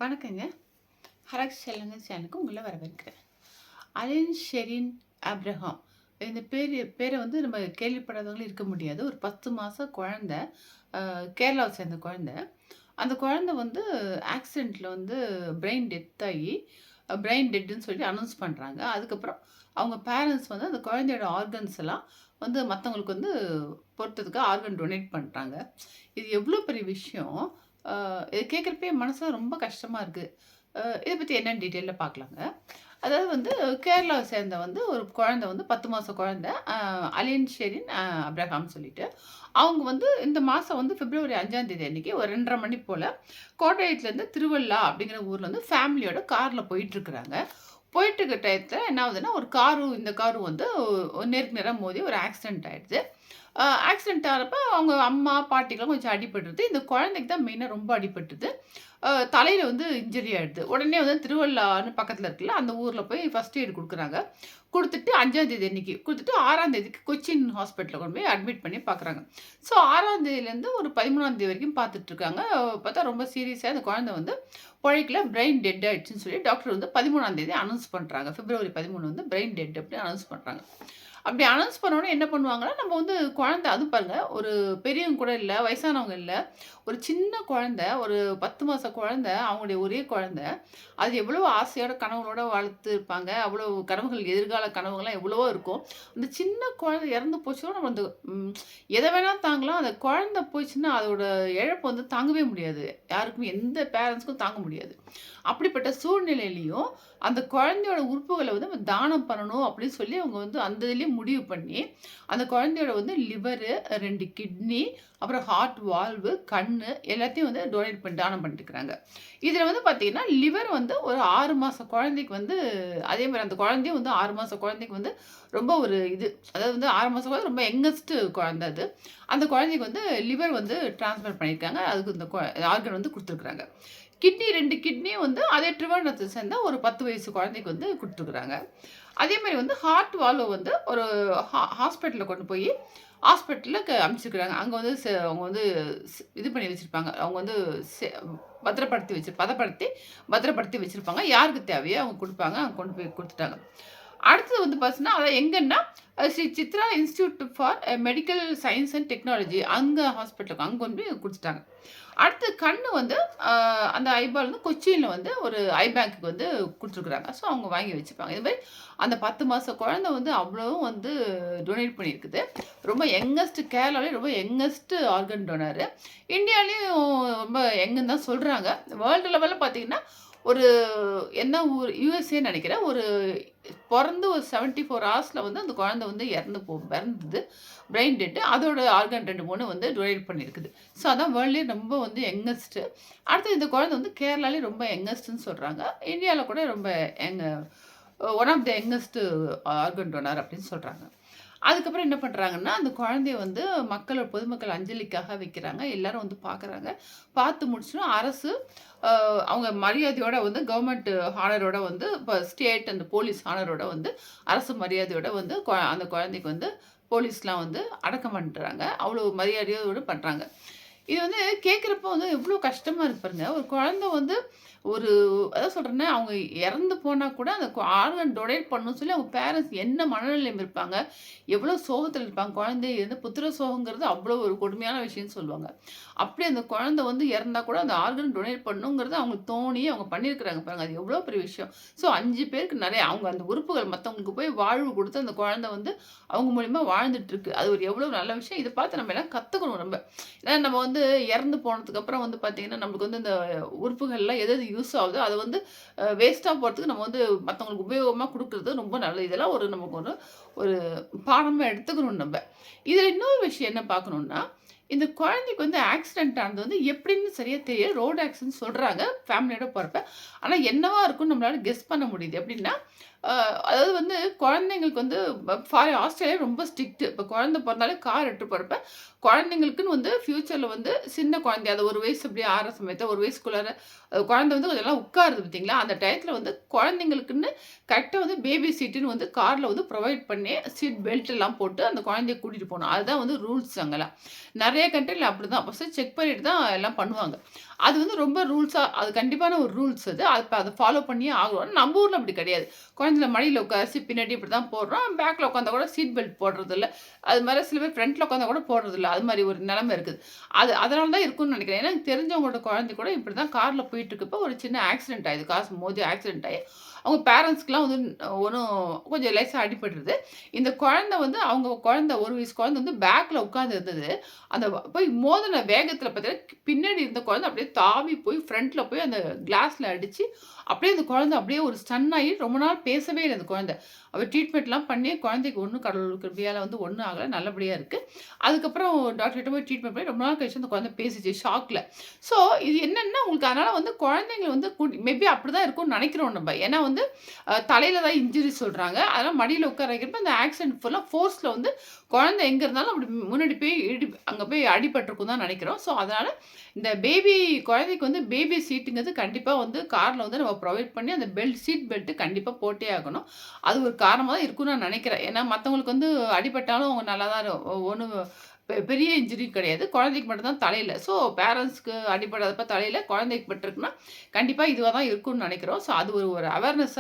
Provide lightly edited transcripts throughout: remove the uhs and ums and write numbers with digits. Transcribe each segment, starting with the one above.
வணக்கங்க. ஹரக் செல்லங்க சேனலுக்கு உங்கள வரவேற்கிறேன். அலின் ஷெரின் ஆப்ரஹாம். இந்த பேர வந்து நம்ம கேள்விப்படாதவங்களும் இருக்க முடியாது. ஒரு 10 மாச குழந்தை. கேரளாவை சேர்ந்த குழந்தை. அந்த குழந்தை வந்து ஆக்சிடென்ட்ல வந்து பிரெயின் டெத் ஆகி, பிரெயின் டெட்டுன்னு சொல்லி அனௌன்ஸ் பண்றாங்க. அதுக்கப்புறம் அவங்க பேரண்ட்ஸ் வந்து அந்த குழந்தையோட ஆர்கன்ஸ் எல்லாம் வந்து மத்தவங்களுக்கு வந்து பொறுத்ததுக்கு ஆர்கன் டொனேட் பண்றாங்க. இது எவ்ளோ பெரிய விஷயம். அ இத கேட்கிறப்பயே மனசுலாம் ரொம்ப கஷ்டமா இருக்கு. இத பத்தி என்னன்னு டீட்டெயில்ல பார்க்கலாங்க. அதாவது வந்து கேரளாவ சேர்ந்த வந்து ஒரு குழந்தை வந்து 10 மாச குழந்தை. அலின் ஷெரின் அப்ரஹாம் சொல்லிட்டு. அவங்க வந்து இந்த மாசம் வந்து பிப்ரவரி 5ஆம் தேதி அன்னைக்கு ஒரு 2:30 மணி போல கோட்டயத்துலேருந்து திருவள்ளா அப்படிங்கிற ஊர்ல வந்து ஃபேமிலியோட கார்ல போயிட்டுருக்காங்க. போயிட்டு இருக்க டயத்துல என்ன ஆகுதுன்னா, ஒரு காரும் இந்த காரும் வந்து நேருக்கு நேரா மோதி ஒரு ஆக்சிடென்ட் ஆயிடுது. ஆக்சிடென்ட் ஆறப்ப அவங்க அம்மா, பாட்டிக்கெல்லாம் கொஞ்சம் அடிபட்டுருது. இந்த குழந்தைக்கு தான் மெயினா ரொம்ப அடிபட்டுது. தலையில வந்து இன்ஜுரி ஆயிடுது. உடனே வந்து திருவள்ளான்னு பக்கத்துல இருக்குல்ல, அந்த ஊர்ல போய் ஃபர்ஸ்ட் எய்ட் குடுக்குறாங்க. குடுத்துட்டு 5ஆம் தேதி அன்னைக்கு குடுத்துட்டு 6ஆம் தேதிக்கு கொச்சின் ஹாஸ்பிட்டல்ல கொண்டு போய் அட்மிட் பண்ணி பார்க்குறாங்க. ஸோ 6ஆம் தேதியிலேருந்து ஒரு 13ஆம் தேதி வரைக்கும் பார்த்துட்டுருக்காங்க. பார்த்தா ரொம்ப சீரியஸா அந்த குழந்தை வந்து பொழைக்கல, பிரெயின் டெட் ஆயிடுச்சுன்னு சொல்லி டாக்டர் வந்து 13ஆம் தேதி அனௌன்ஸ் பண்றாங்க. பிப்ரவரி 13 வந்து பிரெயின் டெட் அப்படின்னு அனௌன்ஸ் பண்றாங்க. அப்படி அனௌன்ஸ் பண்ண உடனே என்ன பண்ணுவாங்கன்னா, நம்ம வந்து குழந்தை அதுவும் பாருங்க, ஒரு பெரியவங்க கூட இல்ல, வயசானவங்க இல்ல. ஒரு சின்ன குழந்தை, ஒரு 10 மாச குழந்தை, அவங்களுடைய ஒரே குழந்தை. அது எவ்வளோ ஆசையோட, கனவுகளோட வளர்த்துருப்பாங்க. அவ்வளோ கனவுகள், எதிர்கால கனவுகள்லாம் எவ்வளவோ இருக்கும். அந்த சின்ன குழந்தை இறந்து போச்சுன்னா, நம்ம அந்த ம் எத வேணா தாங்கலாம். அந்த குழந்தை போச்சுன்னா, அதோட இழப்பு வந்து தாங்கவே முடியாது. யாருக்குமே எந்த பேரண்ட்ஸ்க்கும் தாங்க முடியாது. அப்படிப்பட்ட சூழ்நிலையிலயும், அந்த குழந்தையோட உறுப்புகள வந்து நம்ம தானம் பண்ணணும் அப்படின்னு சொல்லி அவங்க வந்து அந்த இதுலயும் முடிவு பண்ணி, அந்த குழந்தையோட வந்து லிவரு, 2 கிட்னி, அப்புறம் ஹார்ட் வால்வு, கண்ணு எல்லாத்தையும் வந்து டொனேட் பண்ணி தானம் பண்ணிட்டுருக்காங்க. இதுல வந்து பார்த்தீங்கன்னா, லிவர் வந்து ஒரு 6 மாச குழந்தைக்கு வந்து அதே மாரி அந்த குழந்தையும் வந்து 6 மாச குழந்தைக்கு வந்து ரொம்ப ஒரு இது அதாவது வந்து 6 மாச குழந்தை ரொம்ப யங்கஸ்ட் குழந்தை அது. அந்த குழந்தைக்கு வந்து லிவர் வந்து டிரான்ஸ்ஃபர் பண்ணியிருக்காங்க. அதுக்கு இந்த ஆர்கன் வந்து குடுத்துருக்காங்க. கிட்னி 2 கிட்னியும் வந்து அதே திருவண்ணாமலத்தை சேர்ந்த ஒரு 10 வயசு குழந்தைக்கு வந்து குடுத்துருக்காங்க. அதே மாரி வந்து ஹார்ட் வால்வ வந்து ஒரு ஹாஸ்பிட்டல்ல கொண்டு போய் ஹாஸ்பிட்டல்ல அனுப்பிச்சிருக்காங்க. அங்க வந்து அவங்க வந்து இது பண்ணி வச்சிருப்பாங்க. அவங்க வந்து செ பத்திரப்படுத்தி வச்சிருப்பாங்க. யாருக்கு தேவையோ அவங்க குடுப்பாங்க. அங்க கொண்டு போய் குடுத்துட்டாங்க. அடுத்தது வந்து பார்த்தீங்கன்னா, அது எங்கன்னா Sri Chitra institute for medical science and technology அங்க ஹாஸ்பிட்டலுக்கு அங்க கொண்டு போய் குடுத்துட்டாங்க. அடுத்து கண்ணு வந்து அ அந்த ஐபால் வந்து கொச்சின்ல வந்து ஒரு ஐ பேங்க்குக்கு வந்து குடுத்துருக்காங்க. ஸோ அவங்க வாங்கி வச்சுப்பாங்க. இது மாரி அந்த 10 மாச குழந்தை வந்து அவ்வளவும் வந்து டொனேட் பண்ணியிருக்குது. ரொம்ப யங்கஸ்ட் கேரளாலயே ரொம்ப யங்கஸ்ட் ஆர்கன் டொனர். இந்தியாலயும் ரொம்ப யங்குன்னு தான் சொல்றாங்க. வேர்ல்டு லெவல்ல பார்த்தீங்கன்னா, ஒரு என்ன ஊர் யுஎஸ்ஏன்னு நெனைக்கிறேன். ஒரு பொறந்து ஒரு 74 ஹார்ஸ்ல வந்து அந்த குழந்தை வந்து இறந்தது. Brain dead. அதோட ஆர்கன் 2, 3 வந்து டொனேட் பண்ணியிருக்குது. ஸோ அதான் வேர்ல்ட்லயே ரொம்ப வந்து யங்கஸ்ட். அடுத்து இந்த குழந்தை வந்து கேரளாலயே ரொம்ப யங்கஸ்ட்ன்னு சொல்றாங்க. இந்தியால கூட ரொம்ப young one of the youngest organ donor அப்படின்னு சொல்றாங்க. அதுக்கப்புறம் என்ன பண்றாங்கன்னா, அந்த குழந்தைய வந்து பொதுமக்கள் அஞ்சலிக்காக வைக்கிறாங்க. எல்லாரும் வந்து பார்க்குறாங்க. பார்த்து முடிச்சுட்டு அரசு அ அவங்க மரியாதையோட வந்து கவர்மெண்ட் ஹானரோட வந்து இப்ப ஸ்டேட் அண்ட் போலீஸ் ஹானரோட வந்து அரசு மரியாதையோட வந்து அந்த குழந்தைக்கு வந்து போலீஸ்லாம் வந்து அடக்கம் பண்றாங்க. அவ்வளோ மரியாதையோட பண்றாங்க. இது வந்து கேட்குறப்போ வந்து எவ்வளோ கஷ்டமா இருக்கு பாருங்க. ஒரு குழந்தை வந்து ஒரு அதான் சொல்றேனே, அவங்க இறந்து போனா கூட அந்த ஆர்கன் டொனேட் பண்ணணும்னு சொல்லி அவங்க பேரண்ட்ஸ் என்ன மனநிலையில இருப்பாங்க? எவ்வளோ சோகத்துல இருப்பாங்க? குழந்தை வந்து புத்திர சோகங்கிறது அவ்வளோ ஒரு கொடுமையான விஷயம்னு சொல்லுவாங்க. அப்படி அந்த குழந்தை வந்து இறந்தா கூட அந்த ஆர்கன் டொனேட் பண்ணணுங்கிறது அவங்களுக்கு தோணி அவங்க பண்ணியிருக்கிறாங்க பாருங்க. அது எவ்வளோ பெரிய விஷயம். ஸோ 5 பேருக்கு நெறைய அவங்க அந்த உறுப்புகள் மத்தவங்களுக்கு போய் வாழ்வு குடுத்து அந்த குழந்தை வந்து அவங்க மூலியமா வாழ்ந்துட்டு இருக்கு. அது ஒரு எவ்வளோ நல்ல விஷயம். இத பார்த்து நம்ம எல்லாம் கத்துக்கணும் ரொம்ப. ஏன்னா நம்ம வந்து இறந்து போனதுக்கப்புறம் வந்து பார்த்தீங்கன்னா, நம்மளுக்கு வந்து இந்த உறுப்புகள்லாம் எது எது யூஸ் ஆகுதோ, அத வந்து வேஸ்ட்டா போறதுக்கு நம்ம வந்து மத்தவங்களுக்கு உபயோகமா குடுக்குறது ரொம்ப நல்லது. இதெல்லாம் ஒரு நமக்கு ஒரு ஒரு பாடமா எடுத்துக்கணும் நம்ப. இதுல இன்னொரு விஷயம் என்ன பார்க்கணும்னா, இந்த குழந்தைக்கு வந்து ஆக்சிடென்ட் ஆனது வந்து எப்படின்னு சரியா தெரியல. ரோட் ஆக்சிடென்ட் சொல்றாங்க, ஃபேமிலியோட போறப்ப. ஆனா என்னவா இருக்கும்னு நம்மளால கெஸ் பண்ண முடியுது. எப்படின்னா, அ அதாவது வந்து குழந்தைங்களுக்கு வந்து ஆஸ்திரேலியா ரொம்ப ஸ்ட்ரிக்ட். இப்ப குழந்தை பொறந்தாலே கார் எடுத்துட்டு போறப்ப, குழந்தைங்களுக்குன்னு வந்து ஃபியூச்சர்ல வந்து சின்ன குழந்தை அது 1 வயசு அப்படி ஆகுற சமயத்துல 1 வயசுக்குள்ளார குழந்தை வந்து கொஞ்சம் நல்லா உட்காருது பார்த்தீங்களா, அந்த டயத்துல வந்து குழந்தைங்களுக்குன்னு கரெக்ட்டா வந்து பேபி சீட்டுன்னு வந்து கார்ல வந்து ப்ரொவைட் பண்ணி, சீட் பெல்ட் எல்லாம் போட்டு அந்த குழந்தைய கூட்டிட்டு போணும். அதுதான் வந்து ரூல்ஸ் அங்கலாம். நெறைய கண்ட்ரில அப்படிதான். ஃபர்ஸ்ட்டு செக் பண்ணிட்டு தான் எல்லாம் பண்ணுவாங்க. அது வந்து ரொம்ப ரூல்ஸா அது கண்டிப்பான ஒரு ரூல்ஸ் அது. இப்ப அத ஃபாலோ பண்ணியே ஆகணும். நம்ம ஊர்ல அப்படி கிடையாது. குழந்தைகள மடியில உட்கார வச்சு பின்னாடி இப்படி தான் போடுறோம். பேக்ல உட்காந்தா கூட சீட் பெல்ட் போடுறதில்ல. அது மாரி சில பேர் ஃப்ரண்ட்ல உட்காந்தா கூட போடுறதில்ல. அது மாரி ஒரு நிலைமை இருக்குது. அதனால தான் இருக்கும்னு நெனைக்கிறேன். ஏன்னா எனக்கு தெரிஞ்சவங்களோட குழந்தை கூட இப்படி தான் கார்ல போயிட்டுருக்கப்போ ஒரு சின்ன ஆக்சிடென்ட் ஆயிடுது. காசு மோதி ஆக்சிடென்ட் ஆயி, அவங்க பேரண்ட்ஸ்க்குலாம் வந்து ஒண்ணும் கொஞ்சம் லேசா அடிபட்டுருது. இந்த குழந்தை வந்து அவங்க குழந்தை 1 வயசு குழந்தை வந்து பேக்ல உட்கார்ந்து இருந்தது. அந்த போய் மோதுன வேகத்தில பார்த்தீங்கன்னா, பின்னாடி இருந்த குழந்தை அப்படியே தாவி போய் ஃப்ரண்ட்ல போய் அந்த கிளாஸ்ல அடிச்சு, அப்படியே அந்த குழந்தை அப்படியே ஒரு ஸ்டன் ஆகி ரொம்ப நாள் பேசவே இல்ல அந்த குழந்தை. அவ ட்ரீட்மெண்ட்லாம் பண்ணி குழந்தைக்கு ஒண்ணும் கடவுள் கிருபையால வந்து ஒண்ணும் ஆகல. நல்லபடியா இருக்கு. அதுக்கப்புறம் டாக்டர்கிட்ட போய் ட்ரீட்மெண்ட் பண்ணி ரொம்ப நாள் கழிச்சு அந்த குழந்தை பேசுச்சு ஷாக்ல. ஸோ இது என்னன்னா உங்களுக்கு அதனால வந்து குழந்தைங்கள வந்து மேபி அப்படிதான் இருக்கும்னு நெனைக்கிறோம் நம்ப. ஏன்னா வந்து தலையில தான் இன்ஜுரி சொல்றாங்க. அதனால மடியில உட்கார வைக்கிறப்ப அந்த ஆக்சிடென்ட் ஃபுல்லா ஃபோர்ஸ்ல வந்து குழந்தை எங்க இருந்தாலும் அப்படி முன்னாடி போய் அங்க போய் அடிபட்டுருக்கும் தான் நெனைக்கிறோம். ஸோ அதனால இந்த குழந்தைக்கு வந்து பேபி சீட்டுங்கிறது கண்டிப்பா வந்து கார்ல வந்து நம்ம ப்ரொவைட் பண்ணி அந்த சீட் பெல்ட் கண்டிப்பா போட்டே ஆகணும். அது ஒரு காரணமா தான் இருக்கும்னு நான் நெனைக்கிறேன். ஏன்னா மத்தவங்களுக்கு வந்து அடிபட்டாலும் அவங்க நல்லா தான் ஒண்ணும் பெரிய இன்ஜுரி கிடையாது. குழந்தைக்கு மட்டும் தான் தலையில. ஸோ பேரண்ட்ஸ்க்கு அடிபடாதப்ப தலையில, குழந்தைக்கு பட்டுருக்குன்னா, கண்டிப்பா இதுவா தான் இருக்கும்னு நெனைக்கிறோம். ஸோ அது ஒரு ஒரு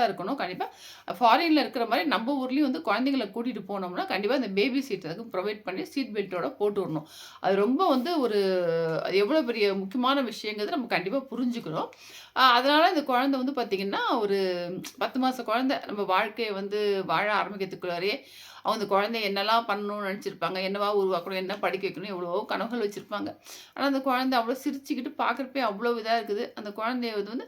இருக்கணும். கண்டிப்பா ஃபாரின்ல இருக்கிற மாரி நம்ம ஊர்லயும் வந்து குழந்தைங்கள கூட்டிட்டு போனோம்னா, கண்டிப்பா இந்த பேபி சீட் வந்து ப்ரொவைட் பண்ணி சீட் பெல்ட்டோட போட்டு விடணும். அது ரொம்ப வந்து அது எவ்வளோ பெரிய முக்கியமான விஷயங்கிறத நம்ம கண்டிப்பா புரிஞ்சுக்கணும். அதனால இந்த குழந்தை வந்து பார்த்தீங்கன்னா, ஒரு 10 மாச குழந்தை. நம்ம வாழ்க்கைய வந்து வாழ ஆரம்பிக்கிறதுக்குள்ளாரயே, அவங்க அந்த குழந்தைய என்னலாம் பண்ணணும்னு நெனச்சிருப்பாங்க, என்னவா உருவாக்கணும், என்ன படிக்க வைக்கணும், எவ்வளவோ கனவுகள் வச்சிருப்பாங்க. ஆனா அந்த குழந்தை அவ்வளோ சிரிச்சுக்கிட்டு பார்க்குறப்பயே அவ்வளோ இதா இருக்குது. அந்த குழந்தைய வந்து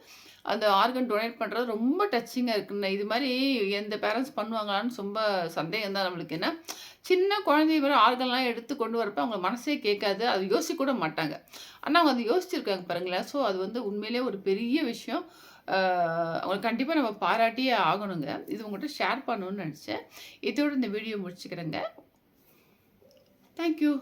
அந்த ஆர்கன் டொனேட் பண்றது ரொம்ப டச்சிங்கா இருக்குங்க. இது மாரி எந்த பேரண்ட்ஸ் பண்ணுவாங்களான்னு ரொம்ப சந்தேகம் தான் நம்மளுக்கு. ஏன்னா, சின்ன குழந்தைய வேற ஆர்கன்லாம் எடுத்து கொண்டு வரப்ப அவங்க மனசே கேட்காது. அது யோசிக்க கூட மாட்டாங்க. ஆனா அவங்க அத யோசிச்சிருக்காங்க பாருங்களேன். ஸோ அது வந்து உண்மையிலேயே ஒரு பெரிய விஷயம். ஆ அவங்கள கண்டிப்பா நம்ம பாராட்டியே ஆகணுங்க. இது உங்கள்ட்ட ஷேர் பண்ணணும்னு நெனச்சேன். இதோட இந்த வீடியோ முடிச்சுக்கிறேங்க. Thank you.